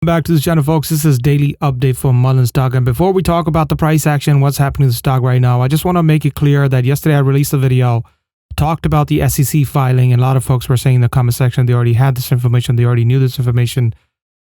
Back to the channel, folks. This is daily update for MULN Stock. And before we talk about the price action, what's happening to the stock right now, I just want to make it clear that yesterday I released a video, talked about the SEC filing, and a lot of folks were saying in the comment section they already had this information, they already knew this information.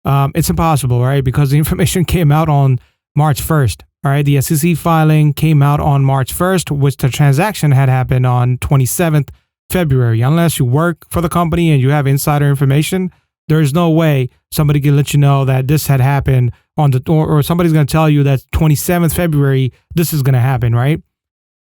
It's impossible, right? Because the information came out on March 1st. All right, the SEC filing came out on March 1st, which the transaction had happened on 27th February. Unless you work for the company and you have insider information, there is no way somebody can let you know that this had happened on the, or somebody's going to tell you that 27th February, this is going to happen, right?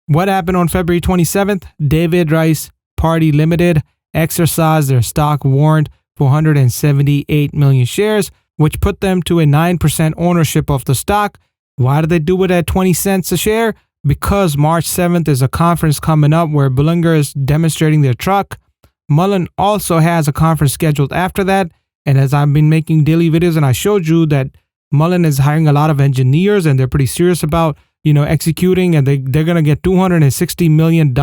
What happened on February 27th? David Rice Party Limited exercised their stock warrant for 178 million shares, which put them to a 9% ownership of the stock. Why did they do it at 20 cents a share? Because March 7th is a conference coming up where Bollinger is demonstrating their truck. MULN also has a conference scheduled after that. And as I've been making daily videos and I showed you that MULN is hiring a lot of engineers and they're pretty serious about, executing, and they're going to get $260 million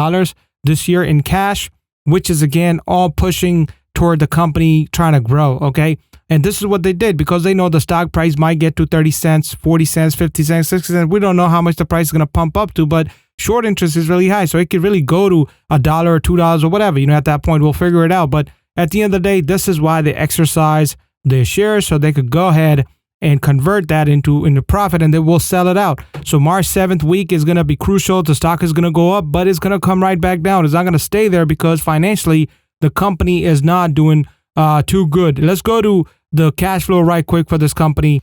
this year in cash, which is again all pushing toward the company trying to grow. Okay. And this is what they did because they know the stock price might get to 30 cents, 40 cents, 50 cents, 60 cents. We don't know how much the price is going to pump up to, but short interest is really high. So it could really go to $1 or $2 or whatever. At that point, we'll figure it out. But at the end of the day, this is why they exercise their shares so they could go ahead and convert that into profit, and they will sell it out. So March 7th week is going to be crucial. The stock is going to go up, but it's going to come right back down. It's not going to stay there because financially, the company is not doing too good. Let's go to the cash flow right quick for this company.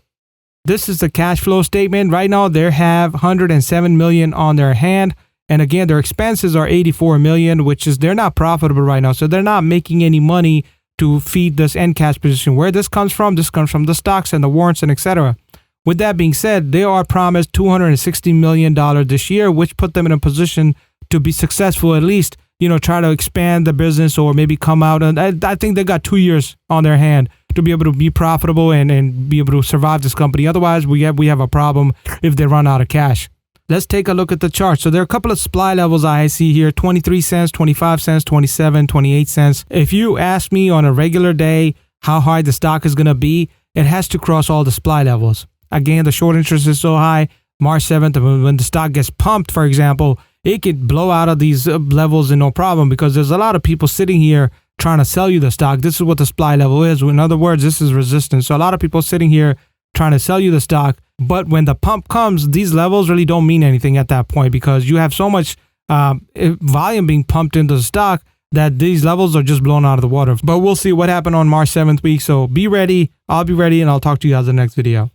This is the cash flow statement. Right now, they have 107 million on their hand. And again, their expenses are 84 million, which is they're not profitable right now. So they're not making any money to feed this end cash position. Where this comes from the stocks and the warrants and etc. With that being said, they are promised $260 million this year, which put them in a position to be successful, at least, try to expand the business or maybe come out. And I think they got 2 years on their hand to be able to be profitable and be able to survive this company. Otherwise, we have a problem if they run out of cash. Let's take a look at the chart. So there are a couple of supply levels I see here, 23 cents, 25 cents, 27, 28 cents. If you ask me on a regular day how high the stock is going to be, it has to cross all the supply levels. Again, the short interest is so high. March 7th, when the stock gets pumped, for example, it could blow out of these levels and no problem because there's a lot of people sitting here trying to sell you the stock. This is what the supply level is. In other words, this is resistance. So a lot of people sitting here trying to sell you the stock. But when the pump comes, these levels really don't mean anything at that point because you have so much volume being pumped into the stock that these levels are just blown out of the water. But we'll see what happened on March 7th week. So be ready. I'll be ready and I'll talk to you guys in the next video.